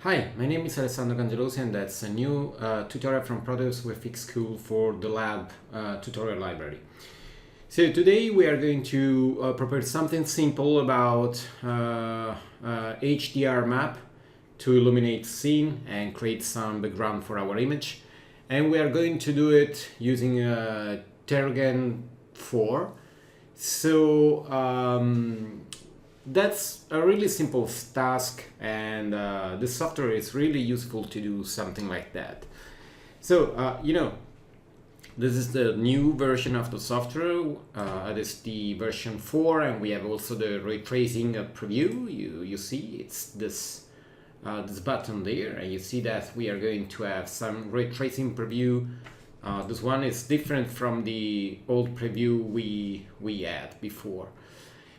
Hi, my name is Alessandro Cangelosi and that's a new tutorial from Produce with X School for TheLab tutorial library. So today we are going to prepare something simple about HDR map to illuminate scene and create some background for our image. And we are going to do it using Terragen 4. So that's a really simple task, and the software is really useful to do something like that. So this is the new version of the software. It is the version 4, and we have also the ray tracing preview. You see it's this button there, and you see that we are going to have some ray tracing preview. This one is different from the old preview we had before.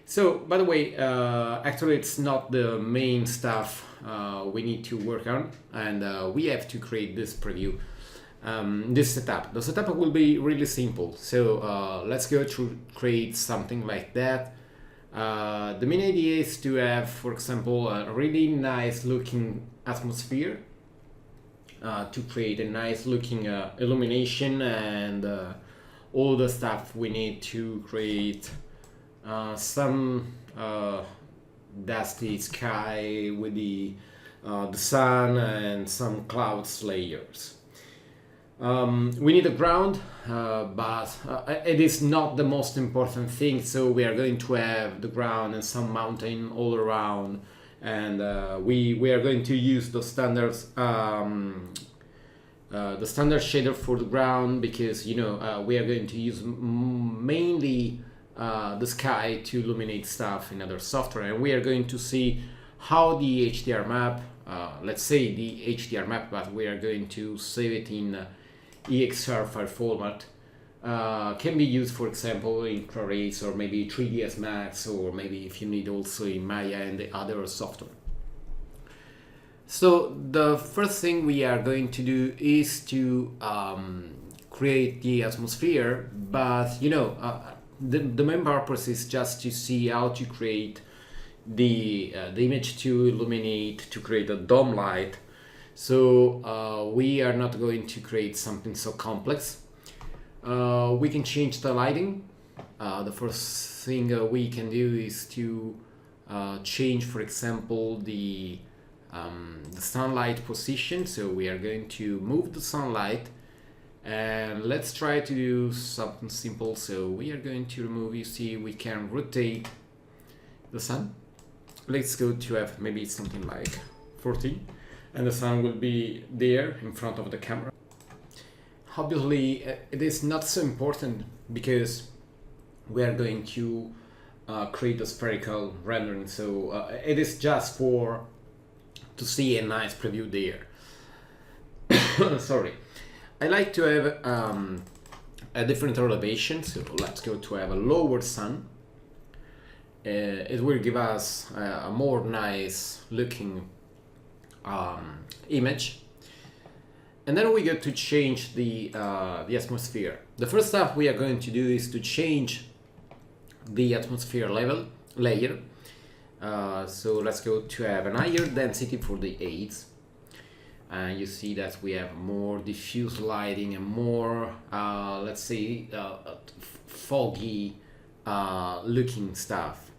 So, by the way, actually it's not the main stuff we need to work on, and we have to create this preview, this setup. The setup will be really simple, so let's go to create something like that. The main idea is to have, for example, a really nice looking atmosphere, to create a nice looking illumination and all the stuff we need to create some dusty sky with the sun and some clouds layers. We need a ground, but it is not the most important thing, so we are going to have the ground and some mountain all around, and we are going to use the standards the standard shader for the ground, because we are going to use mainly the sky to illuminate stuff in other software, and we are going to see how the HDR map, let's say the HDR map, but we are going to save it in EXR file format, can be used, for example, in ProRes or maybe 3ds Max, or maybe if you need also in Maya and the other software. So the first thing we are going to do is to create the atmosphere, but the main purpose is just to see how to create the image to illuminate, to create a dome light. So we are not going to create something so complex. We can change the lighting. The first thing we can do is to change, for example, the sunlight position. So we are going to move the sunlight, and let's try to do something simple. So we are going to remove, you see, we can rotate the sun. Let's go to have maybe something like 14, and the sun will be there in front of the camera. Obviously, it is not so important because we are going to create a spherical rendering. So it is just to see a nice preview there. Sorry. I like to have a different elevation, so let's go to have a lower sun. It will give us a more nice looking image. And then we get to change the atmosphere. The first stuff we are going to do is to change the atmosphere layer. So let's go to have an higher density for the aids. You see that we have more diffuse lighting and more, let's say, foggy looking stuff.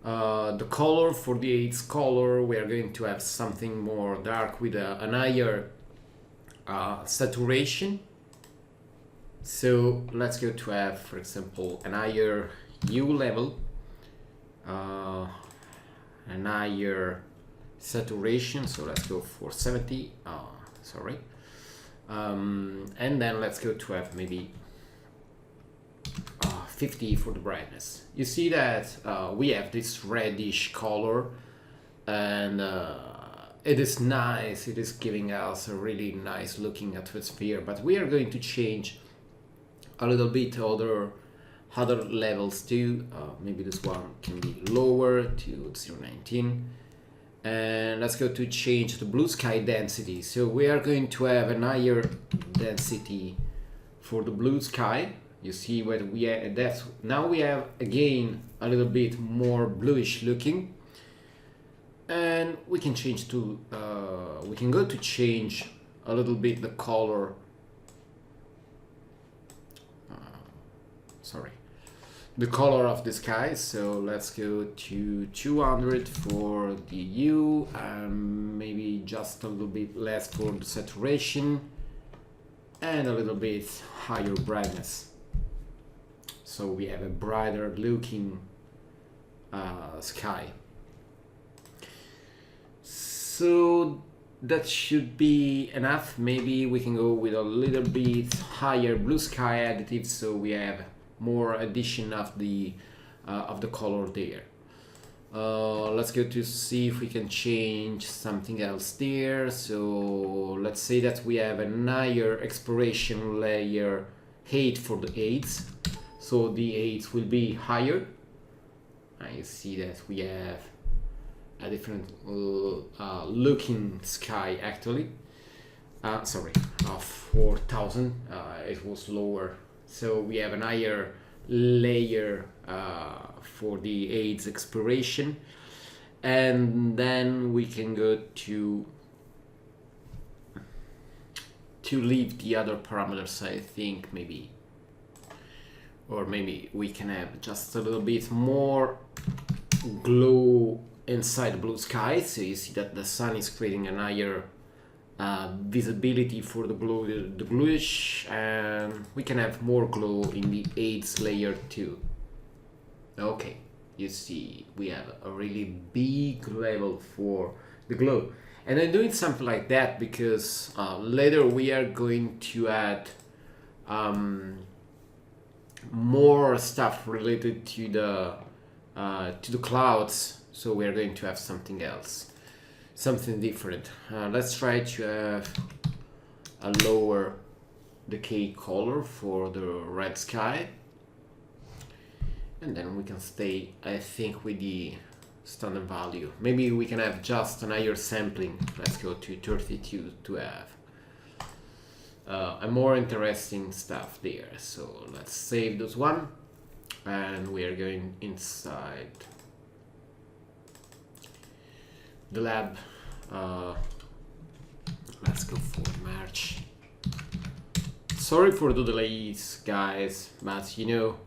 The color for the aids color, we are going to have something more dark with an higher saturation. So let's go to have, for example, an higher hue level, an higher saturation, so let's go for 70, and then let's go to have maybe 50 for the brightness. You see that we have this reddish color, and it is nice, it is giving us a really nice looking atmosphere, but we are going to change a little bit other levels too. Maybe this one can be lower to 0.19. And let's go to change the blue sky density. So we are going to have a higher density for the blue sky. You see what we now we have again a little bit more bluish looking. and we can change to we can go to change a little bit the color, sorry, the color of the sky. So let's go to 200 for the hue and maybe just a little bit less for the saturation and a little bit higher brightness, so we have a brighter looking sky. So that should be enough. Maybe we can go with a little bit higher blue sky additive, so we have more addition of the color there. Let's go to see if we can change something else there. So let's say that we have an higher exploration layer 8 for the aids, so the aids will be higher. I see that we have a different looking sky actually. Sorry, 4000, it was lower. So we have an higher layer for the aids exploration, and then we can go to leave the other parameters, I think, maybe, or maybe we can have just a little bit more glow inside the blue sky. So you see that the sun is creating a higher visibility for the bluish, and we can have more glow in the aids layer too. Okay, you see we have a really big level for the glow, and I'm doing something like that because later we are going to add more stuff related to the clouds, so we are going to have something else, something different. Let's try to have a lower decay color for the red sky, and then we can stay, I think, with the standard value. Maybe we can have just an higher sampling. Let's go to 32 to have a more interesting stuff there. So let's save this one, and we are going inside the lab. Let's go for March. Sorry for the delays, guys, but you know,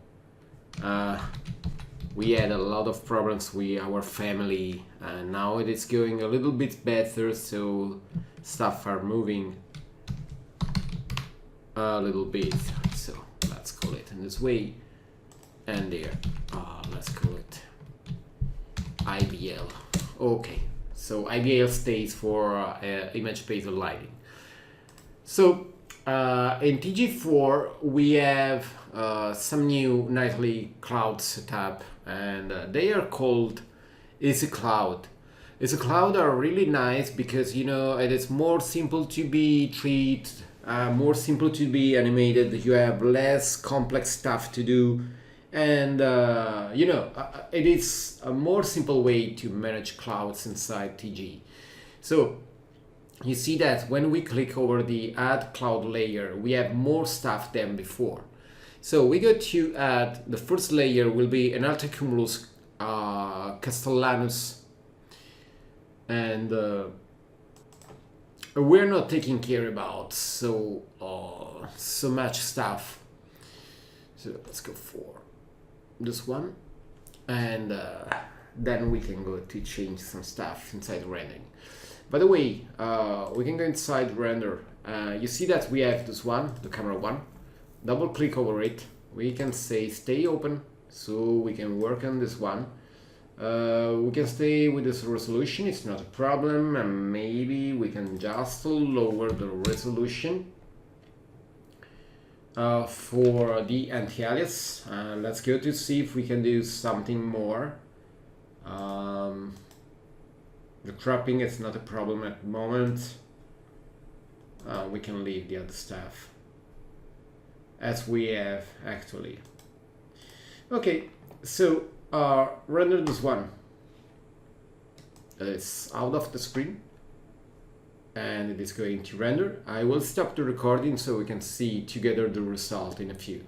we had a lot of problems with our family, and now it is going a little bit better, so stuff are moving a little bit. So let's call it in this way, and there, let's call it IBL. Okay, so IBL stays for image-based lighting. So in TG4 we have some new nightly cloud setup, and they are called Easy Cloud. Easy Cloud are really nice because, you know, it is more simple to be treated, more simple to be animated. You have less complex stuff to do, and you know, it is a more simple way to manage clouds inside TG. So you see that when we click over the add cloud layer, we have more stuff than before. So we go to add, the first layer will be an Altacumulus Castellanus, and we're not taking care about so much stuff. So let's go for this one, and then we can go to change some stuff inside rendering. By the way, we can go inside render. You see that we have this one, the camera one. Double click over it. We can say stay open, so we can work on this one. We can stay with this resolution, it's not a problem, and maybe we can just lower the resolution for the anti-alias. Let's go to see if we can do something more. The cropping is not a problem at the moment. We can leave the other stuff as we have actually. Okay, so render this one. It's out of the screen and it is going to render. I will stop the recording so we can see together the result in a few.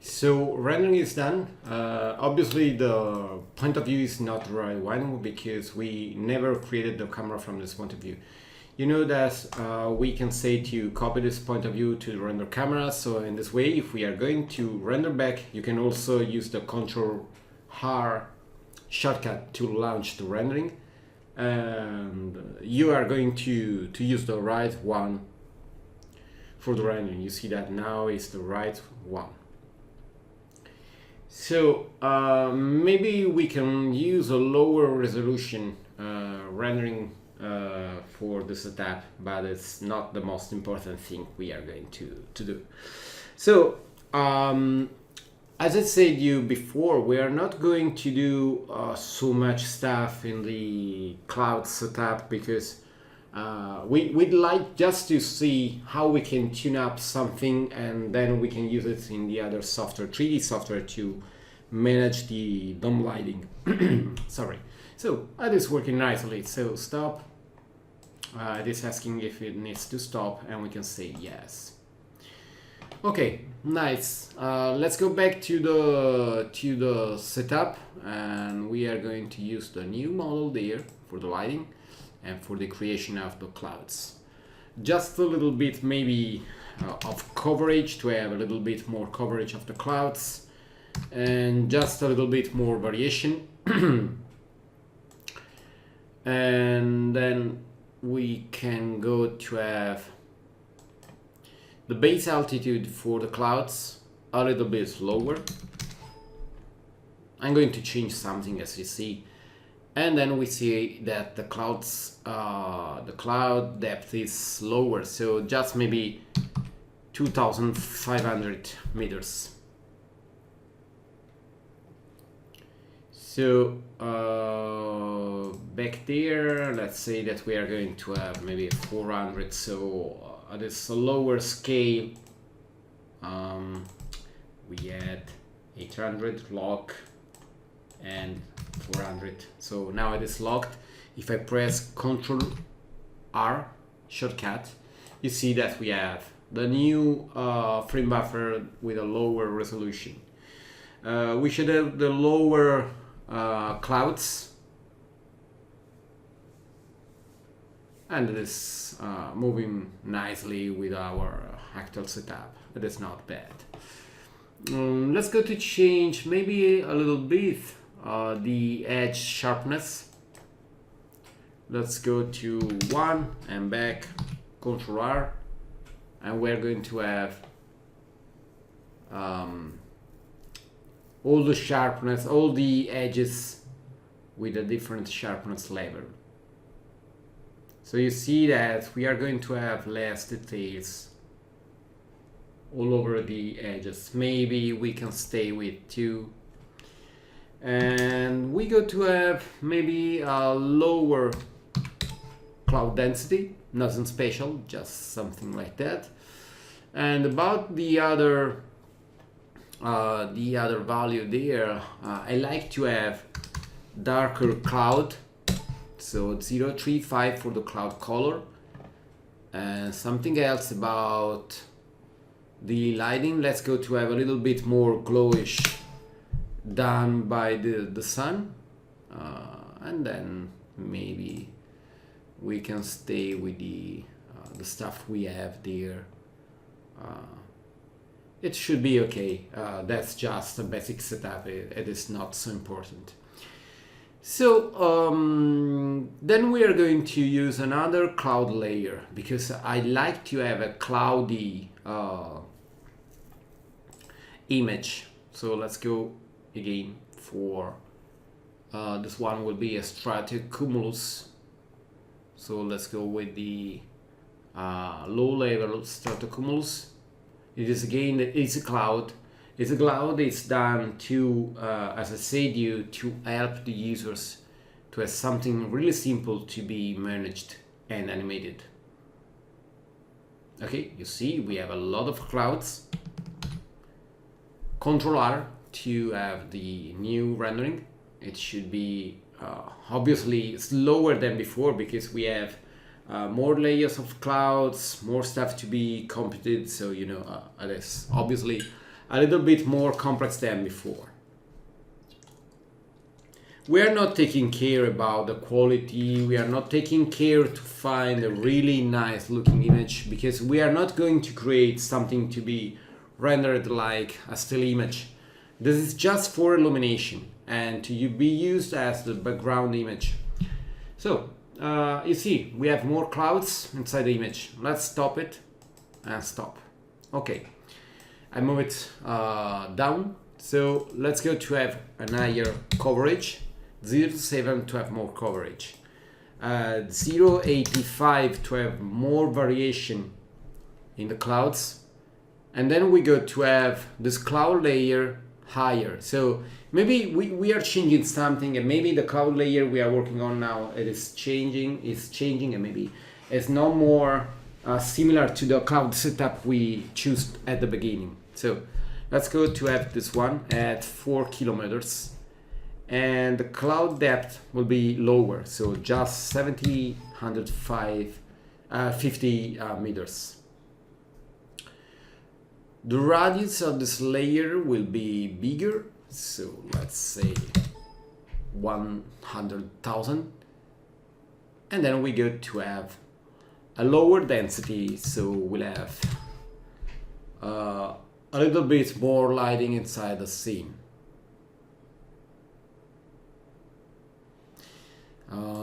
So rendering is done. Obviously the point of view is not the right one because we never created the camera from this point of view. You know that we can say to copy this point of view to the render camera. So in this way, if we are going to render back, you can also use the Ctrl R shortcut to launch the rendering. And you are going to use the right one for the rendering. You see that now is the right one. So maybe we can use a lower resolution rendering for the setup, but it's not the most important thing we are going to do. So as I said you before, we are not going to do so much stuff in the cloud setup because we'd like just to see how we can tune up something and then we can use it in the other software, 3D software, to manage the dome lighting. Sorry. So it is working nicely. So stop. It is asking if it needs to stop and we can say yes. Okay, nice. Let's go back to the setup and we are going to use the new model there for the lighting and for the creation of the clouds. Just a little bit maybe of coverage to have a little bit more coverage of the clouds and just a little bit more variation. And then we can go to have the base altitude for the clouds a little bit lower. I'm going to change something as you see. And then we see that the clouds, the cloud depth is lower, so just maybe 2,500 meters. So back there, let's say that we are going to have maybe 400. So at this lower scale, we add 800 lock and 400. So now it is locked. If I press Ctrl R shortcut, you see that we have the new frame buffer with a lower resolution. We should have the lower clouds, and it is moving nicely with our actual setup. It is not bad. Let's go to change maybe a little bit the edge sharpness. Let's go to 1 and back, Ctrl R, and we're going to have all the sharpness, all the edges with a different sharpness level. So you see that we are going to have less details all over the edges. Maybe we can stay with 2. And we go to have maybe a lower cloud density, nothing special, just something like that. And about the other value there, I like to have darker cloud, so 0.35 for the cloud color, and something else about the lighting. Let's go to have a little bit more glowish done by the sun, and then maybe we can stay with the stuff we have there. It should be okay. That's just a basic setup. It is not so important. So then we are going to use another cloud layer because I like to have a cloudy image. So let's go again for this one will be a stratocumulus. So let's go with the low level stratocumulus. It is again, it's a cloud. It's a cloud. It's done to, as I said, to help the users to have something really simple to be managed and animated. Okay, you see we have a lot of clouds. Ctrl R to have the new rendering. It should be obviously slower than before because we have more layers of clouds, more stuff to be computed. So you know, it is obviously a little bit more complex than before. We are not taking care about the quality, we are not taking care to find a really nice looking image, because we are not going to create something to be rendered like a still image. This is just for illumination and to be used as the background image. So you see, we have more clouds inside the image. Let's stop it and stop. Okay, I move it down. So let's go to have an higher coverage. 0 to 7 to have more coverage, 0.85 to have more variation in the clouds, and then we go to have this cloud layer higher. So maybe we are changing something, and maybe the cloud layer we are working on now, it is changing, and maybe it's no more similar to the cloud setup we choose at the beginning. So let's go to have this one at 4 kilometers. And the cloud depth will be lower, so just 50 meters. The radius of this layer will be bigger, so let's say 100,000. And then we go to have a lower density, so we'll have a little bit more lighting inside the scene.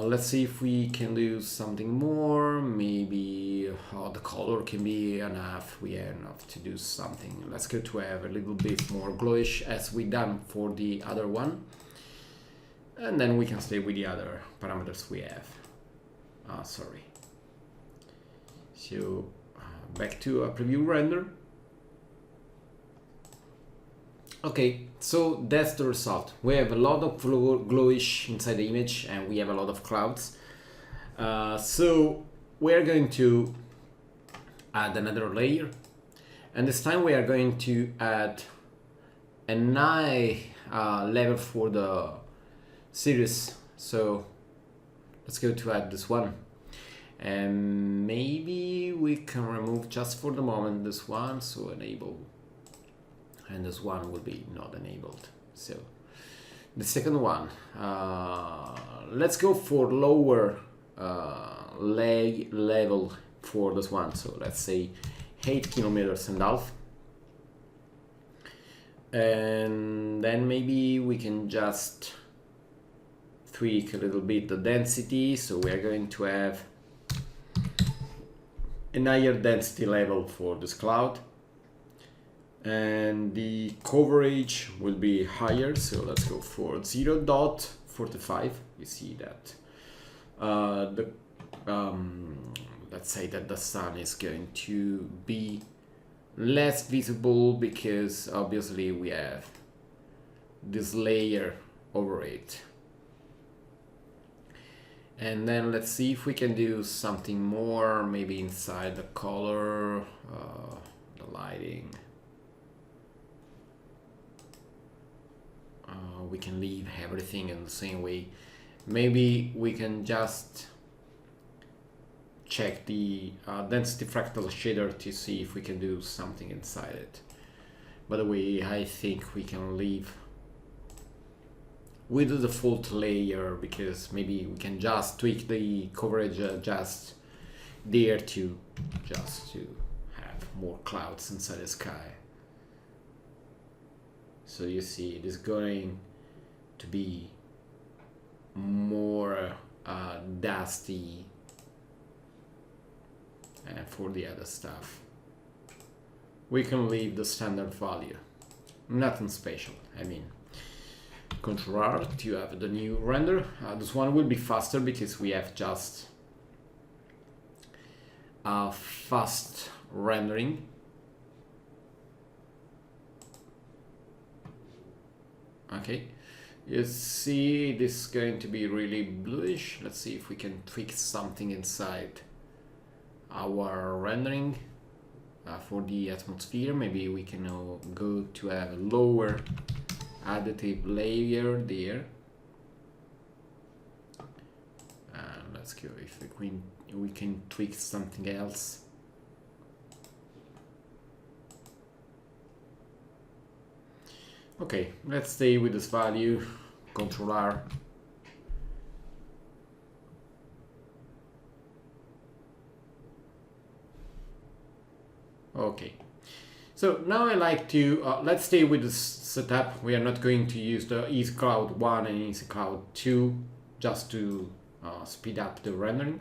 Let's see if we can do something more. Maybe the color can be enough. We have enough to do something. Let's go to have a little bit more glowish as we done for the other one, and then we can stay with the other parameters we have. Sorry. So back to a preview render. Okay, so that's the result. We have a lot of glowish inside the image, and we have a lot of clouds. So we're going to add another layer, and this time we are going to add a high level for the series. So let's go to add this one, and maybe we can remove just for the moment this one, so enable, and this one will be not enabled. So the second one, let's go for lower leg level for this one, so let's say 8 kilometers and half, and then maybe we can just tweak a little bit the density. So we are going to have a higher density level for this cloud, and the coverage will be higher, so let's go for 0.45. You see that let's say that the sun is going to be less visible, because obviously we have this layer over it. And then let's see if we can do something more, maybe inside the color, the lighting. We can leave everything in the same way. Maybe we can just check the density fractal shader to see if we can do something inside it. By the way, I think we can leave with the default layer, because maybe we can just tweak the coverage just there to have more clouds inside the sky. So you see it is going to be more dusty, and for the other stuff we can leave the standard value, nothing special. I mean, Ctrl R to have the new render. This one will be faster because we have just a fast rendering. Okay, you see this is going to be really bluish. Let's see if we can tweak something inside our rendering for the atmosphere. Maybe we can go to have a lower additive layer there. Let's go if we can tweak something else. Okay, let's stay with this value, Control R. Okay, so now I like to, let's stay with this setup. We are not going to use the Easy Cloud 1 and Easy Cloud 2 just to speed up the rendering.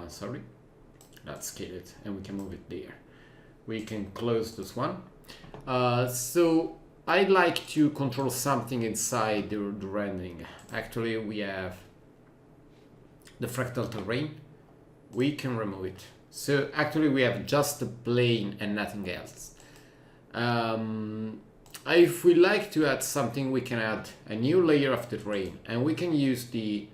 Sorry, let's scale it and we can move it there. We can close this one. So I'd like to control something inside the rendering. Actually, we have the fractal terrain. We can remove it. So actually we have just the plane and nothing else. If we like to add something, we can add a new layer of terrain and we can use the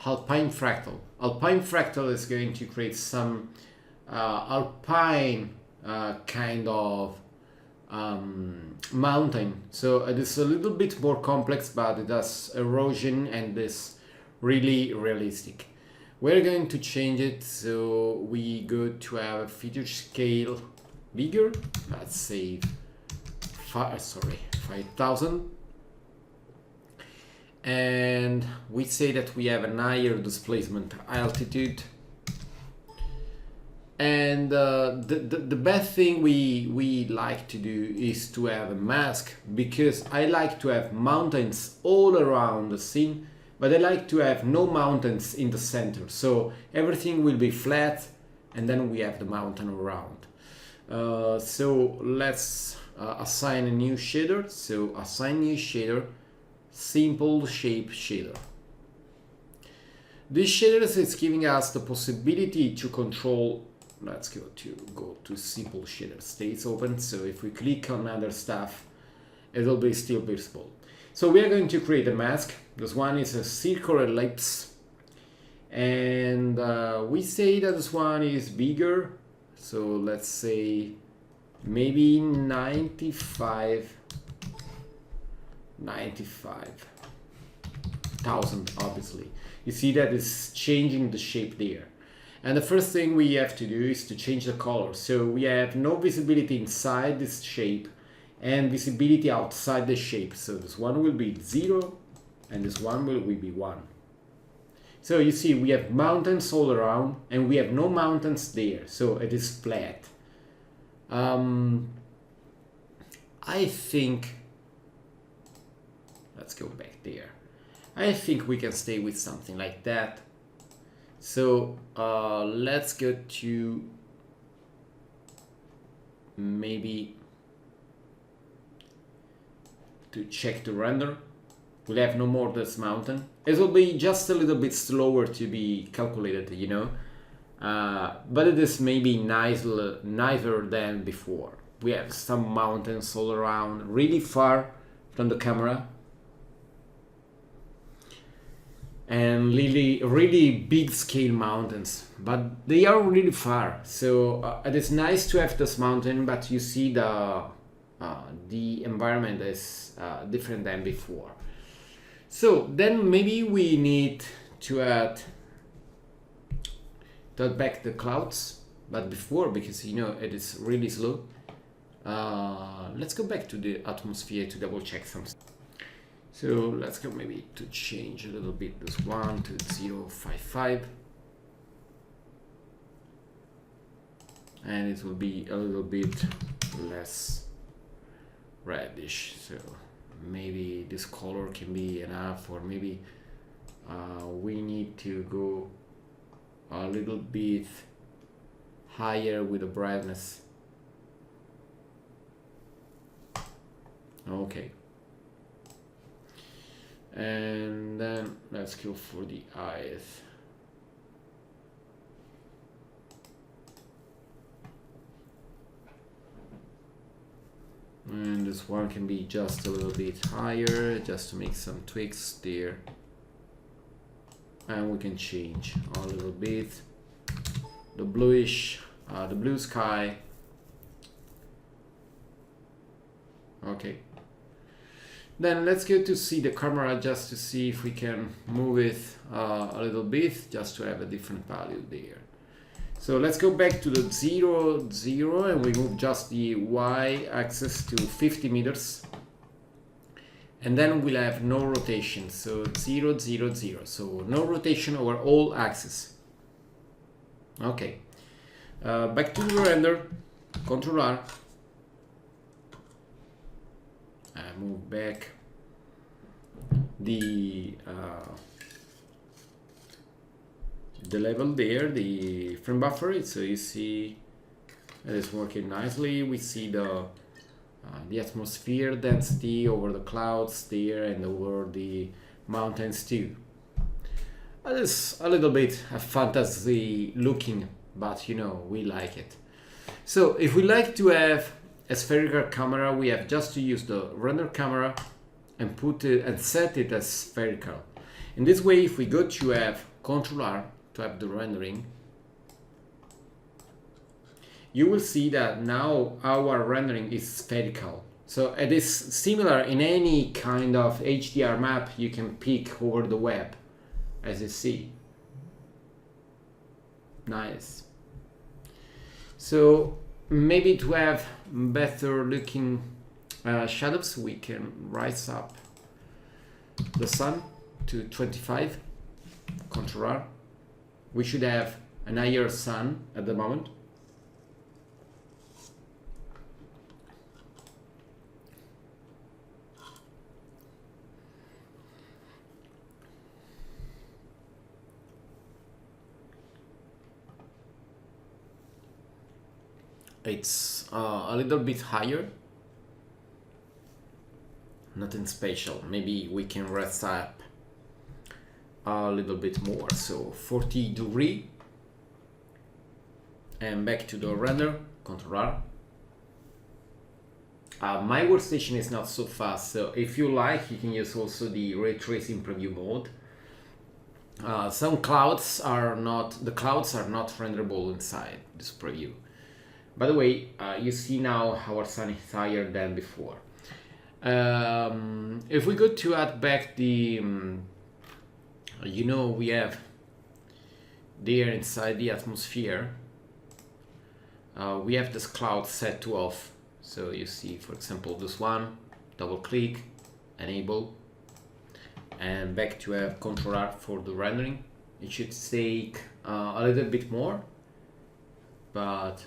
alpine fractal. Alpine fractal is going to create some alpine kind of mountain. So it is a little bit more complex, but it has erosion and is really realistic. We're going to change it, so we go to have a feature scale bigger. Let's say 5,000. And we say that we have a higher displacement altitude. And the best thing we like to do is to have a mask, because I like to have mountains all around the scene, but I like to have no mountains in the center. So everything will be flat and then we have the mountain around. So let's assign a new shader. So assign new shader, simple shape shader. This shader is giving us the possibility to control. Let's go to simple shader, stays open. So if we click on other stuff, it will be still visible. So we are going to create a mask. This one is a circular ellipse, and we say that this one is bigger. So let's say maybe 95,000. Obviously, you see that it's changing the shape there. And the first thing we have to do is to change the color. So we have no visibility inside this shape and visibility outside the shape. So this one will be 0 and this one will be 1. So you see we have mountains all around and we have no mountains there. So it is flat. I think, let's go back there. I think we can stay with something like that. So let's go to maybe to check the render. We'll have no more this mountain. It will be just a little bit slower to be calculated, you know, but it is maybe nicer than before. We have some mountains all around, really far from the camera, and really big scale mountains, but they are really far. So it is nice to have this mountain, but you see the environment is different than before. So then maybe we need to add back the clouds, but before, because you know it is really slow, let's go back to the atmosphere to double check something. So let's go maybe to change a little bit this one to 0.55, and it will be a little bit less reddish. So maybe this color can be enough, or maybe we need to go a little bit higher with the brightness. Okay. And then let's go for the eyes. And this one can be just a little bit higher, just to make some tweaks there. And we can change a little bit the bluish, the blue sky. Okay. Then let's go to see the camera, just to see if we can move it a little bit, just to have a different value there. So let's go back to the 0, 0, and we move just the y-axis to 50 meters. and then we'll have no rotation, so 0 0 0, so no rotation over all axes. Okay, back to the render, Ctrl R, move back the level there, the frame buffer, so you see it is working nicely. We see the atmosphere density over the clouds there and over the mountains too. It is a little bit a fantasy looking, but you know, we like it. So if we like to have a spherical camera, we have just to use the render camera and put it and set it as spherical. In this way, if we go to have Ctrl R to have the rendering, you will see that now our rendering is spherical. So it is similar in any kind of HDR map you can pick over the web, as you see. Nice. So maybe to have better looking shadows, we can rise up the sun to 25, Ctrl R. We should have an higher sun at the moment. It's a little bit higher, nothing special. Maybe we can rest up a little bit more, so 40 degree, and back to the render, Ctrl R. My workstation is not so fast, so if you like, you can use also the ray tracing preview mode. Some clouds are not renderable inside this preview. By the way, you see now our sun is higher than before. If we go to add back the, you know, we have there inside the atmosphere, we have this cloud set to off. So you see, for example, this one, double click, enable, and back to have Ctrl R for the rendering. It should take a little bit more, but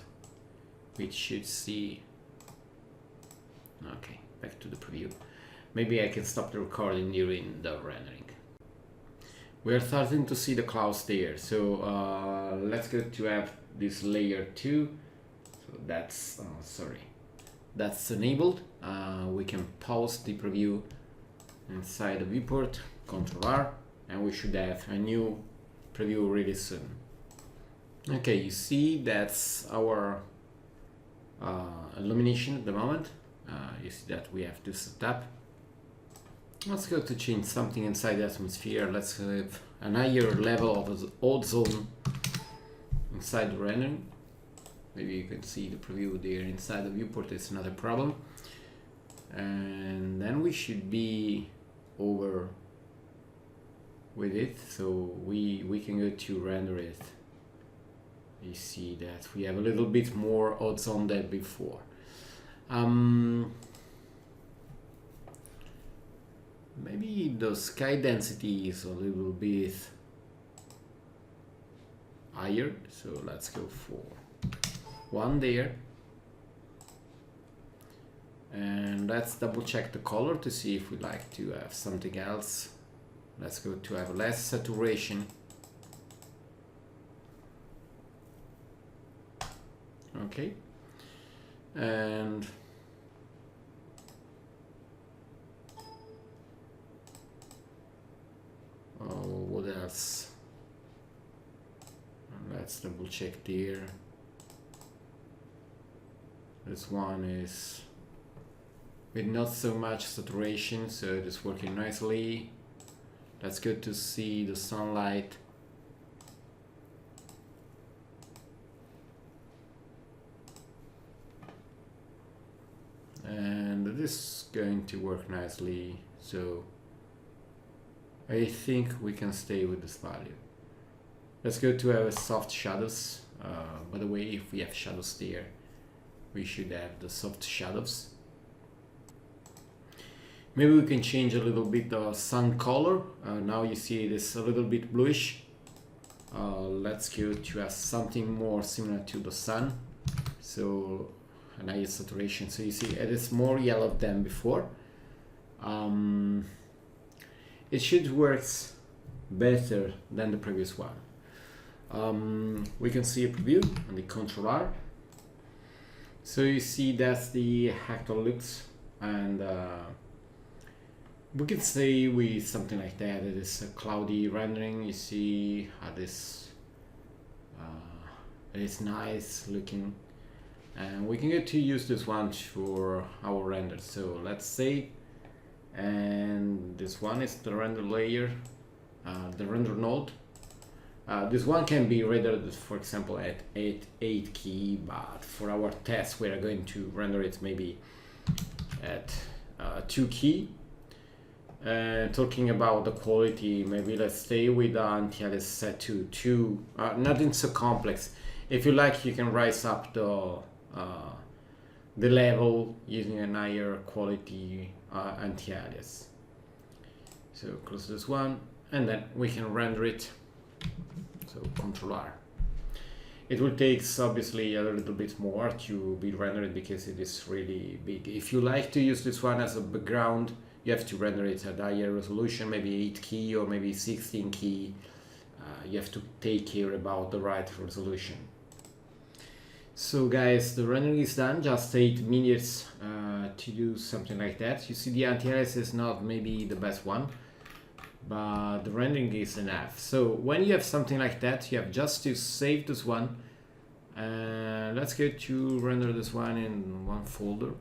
we should see. Okay, back to the preview. Maybe I can stop the recording during the rendering. We are starting to see the clouds there, so let's go to have this layer 2. So that's that's enabled. We can pause the preview inside the viewport, Ctrl R, and we should have a new preview really soon. Okay, you see that's our illumination at the moment. You see that we have to set up. Let's go to change something inside the atmosphere. Let's have an higher level of ozone inside the rendering. Maybe you can see the preview there inside the viewport. It's not a problem. And then we should be over with it, so we can go to render it. You see that we have a little bit more ozone than before. Maybe the sky density is a little bit higher, so let's go for one there, and let's double check the color to see if we like to have something else. Let's go to have less saturation. Okay, and what else? Let's double check there. This one is with not so much saturation, so it is working nicely. Let's go to see the sunlight. And it is going to work nicely, so I think we can stay with this value. Let's go to our soft shadows. By the way, if we have shadows there, we should have the soft shadows. Maybe we can change a little bit the sun color. Now you see it is a little bit bluish. Let's go to something more similar to the sun. So a nice saturation. So you see it is more yellow than before. It should work better than the previous one. We can see a preview on the controller. So you see that's the actual looks, and we can say with something like that it is a cloudy rendering. You see how this it is nice looking, and we can get to use this one for our render. So let's save, and this one is the render layer, the render node. This one can be rendered, for example, at 8 key, but for our test we are going to render it maybe at 2 key. Talking about the quality, maybe let's stay with the anti-alias set to 2, nothing so complex. If you like, you can rise up the level using a higher quality anti-alias. So close this one, and then we can render it. So Ctrl R. It will take obviously a little bit more to be rendered because it is really big. If you like to use this one as a background, you have to render it at higher resolution, maybe 8 key or maybe 16 key. You have to take care about the right resolution. So guys, the rendering is done, just 8 minutes to do something like that. You see the anti-alias is not maybe the best one, but the rendering is enough. So when you have something like that, you have just to save this one. Let's go to render this one in one folder.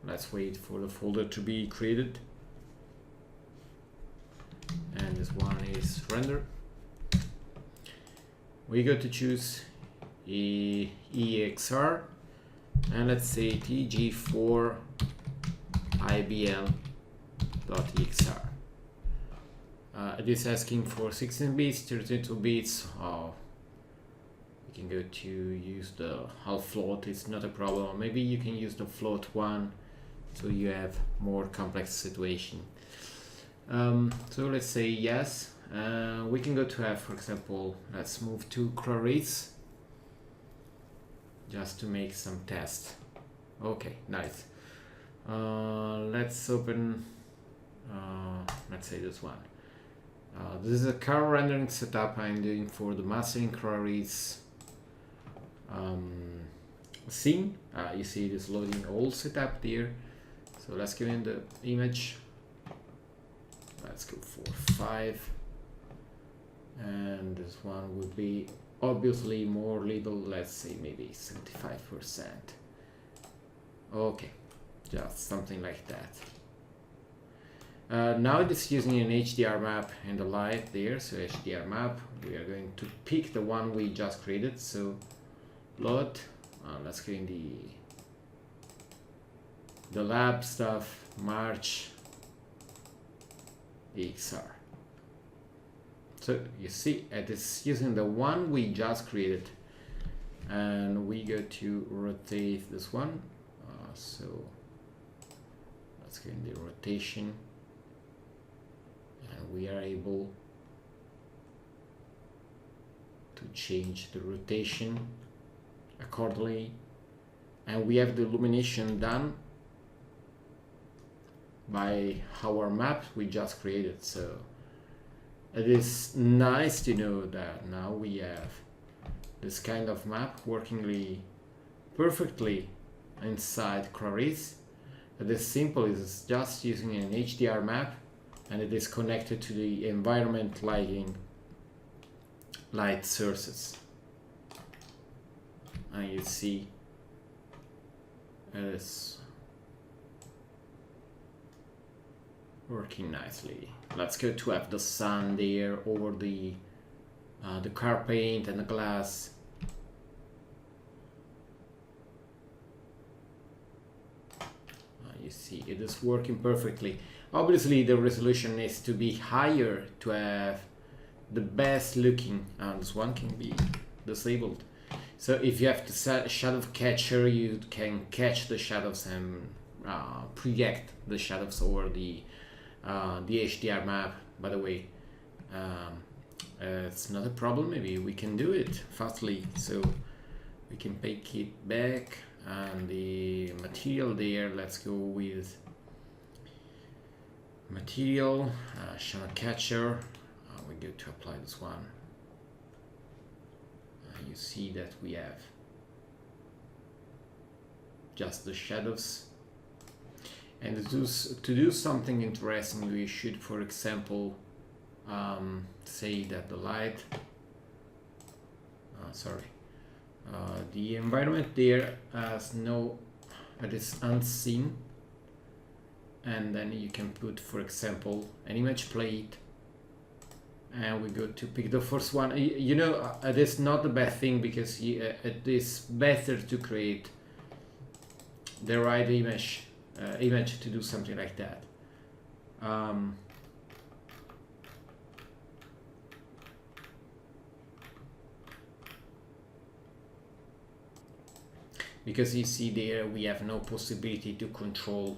Let's wait for the folder to be created. And this one is render. We go to choose EXR, and let's say tg4 ibl.exr. It is asking for 16 bits, 32 bits. You can go to use the half float, it's not a problem. Maybe you can use the float one, so you have more complex situation. So let's say yes. We can go to have, for example, let's move to Clarice just to make some tests. Okay, nice. Let's open, let's say this one. This is a car rendering setup I'm doing for the mastering Clarice scene. You see it is loading all setup there. So let's go in the image. Let's go for 5, and this one would be obviously more little, let's say maybe 75%. Okay, just something like that. Now it is using an HDR map and the light there. So HDR map, we are going to pick the one we just created. So load, let's go in the lab stuff, March XR. So you see it is using the one we just created, and we go to rotate this one. So let's go in the rotation, and we are able to change the rotation accordingly, and we have the illumination done by our map we just created. So it is nice to know that now we have this kind of map working perfectly inside Clarice. It is simple, it's just using an HDR map, and it is connected to the environment light sources. And you see it is working nicely. Let's go to have the sun there over the car paint and the glass. You see it is working perfectly. Obviously the resolution needs to be higher to have the best looking, and this one can be disabled. So if you have the shadow catcher, you can catch the shadows and project the shadows over the HDR map. By the way, it's not a problem. Maybe we can do it fastly. So we can pick it back, and the material there, let's go with material, shadow catcher. We go to apply this one. You see that we have just the shadows. And to do something interesting, we should, for example, say that the light, the environment there has no, it is unseen, and then you can put, for example, an image plate, and we go to pick the first one. You know, it is not a bad thing, because it is better to create the right image to do something like that. Because you see there we have no possibility to control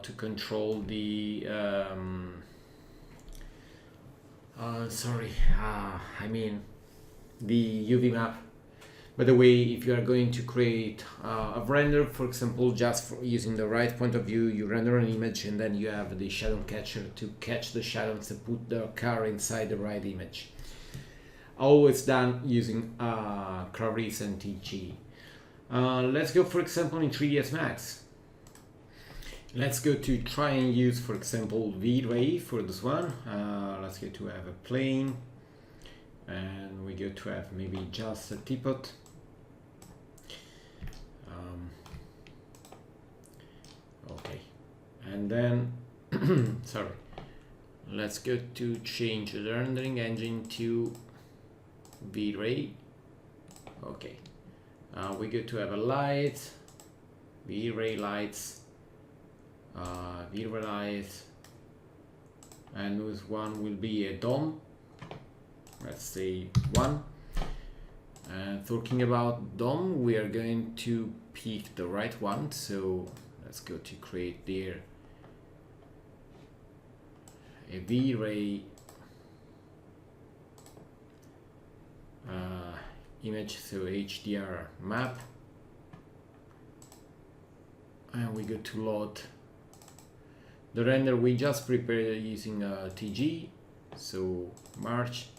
to control the I mean the UV map. By the way, if you are going to create a render, for example, just for using the right point of view, you render an image and then you have the shadow catcher to catch the shadows and put the car inside the right image. Always done using Claris and TG. Let's go, for example, in 3ds Max. Let's go to try and use, for example, V-Ray for this one. Let's go to have a plane, and we go to have maybe just a teapot. Okay, and then sorry, let's go to change the rendering engine to V-Ray. Okay, we go to have a light, V-Ray lights, V-Ray lights, and this one will be a dome. Let's say 1. And talking about dome, we are going to pick the right one. So let's go to create there a V-Ray image, so HDR map, and we go to load the render we just prepared using TG. So March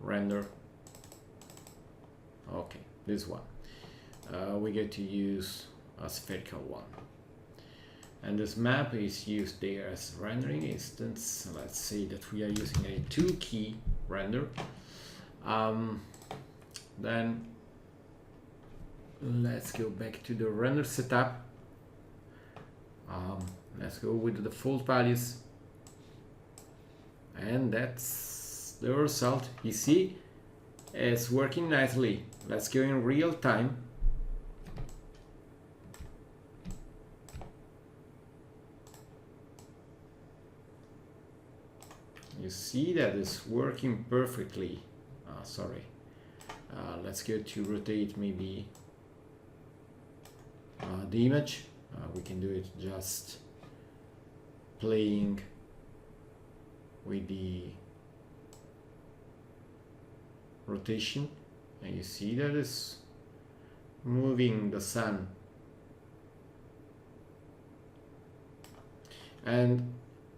render. Okay, this one. We get to use a spherical one, and this map is used there as rendering instance. Let's say that we are using a 2-key render. Then let's go back to the render setup. Let's go with the default values, and that's the result. You see, it's working nicely. Let's go in real time. You see that it's working perfectly. Sorry. Let's go to rotate maybe the image. We can do it just playing with the rotation, and you see that it's moving the sun, and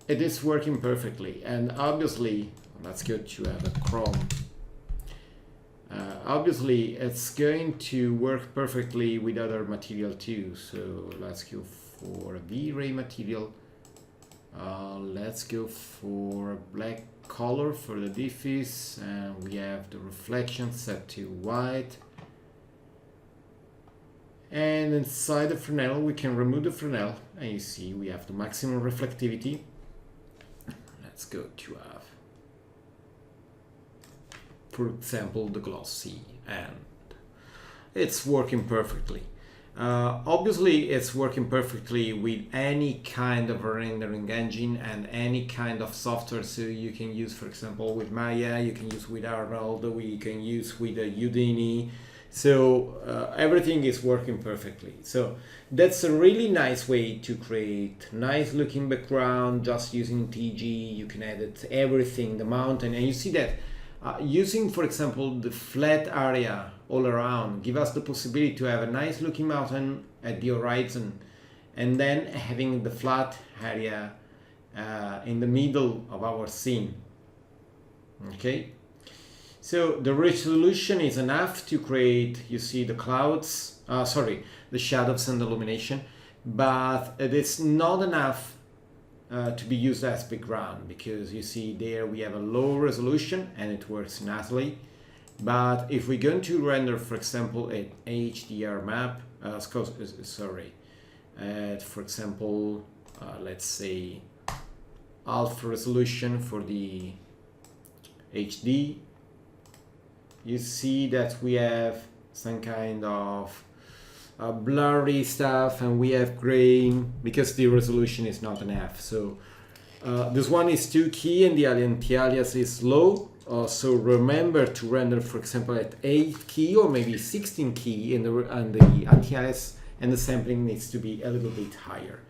it is working perfectly. And obviously, let's go to have a chrome. Obviously it's going to work perfectly with other material too, so let's go for a V-Ray material. Let's go for a black color for the diffuse, and we have the reflection set to white, and inside the Fresnel we can remove the Fresnel, and you see we have the maximum reflectivity. Let's go to have, for example, the glossy, and it's working perfectly. Obviously it's working perfectly with any kind of rendering engine and any kind of software, so you can use, for example, with Maya, you can use with Arnold, we can use with Houdini, So everything is working perfectly. So that's a really nice way to create nice looking background just using TG. You can edit everything, the mountain, and you see that using, for example, the flat area all around give us the possibility to have a nice looking mountain at the horizon, and then having the flat area in the middle of our scene. Okay, so the resolution is enough to create, you see, the clouds, the shadows and illumination, but it is not enough to be used as background, because you see there we have a low resolution and it works nicely. But if we're going to render, for example, an HDR map, for example, let's say alpha resolution for the HD, you see that we have some kind of blurry stuff, and we have grain because the resolution is not enough. So this one is 2 key and the anti-alias is low. So remember to render, for example, at 8 key or maybe 16 key, and the anti-alias and the sampling needs to be a little bit higher.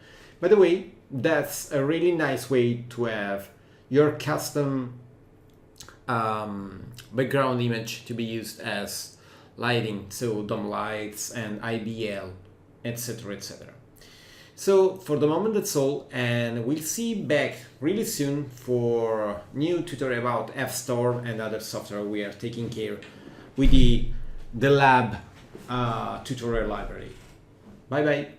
By the way, that's a really nice way to have your custom background image to be used as lighting, so dome lights and IBL, etc, etc. So for the moment that's all, and we'll see back really soon for new tutorial about F-Storm and other software we are taking care with the TheLab tutorial library. Bye bye.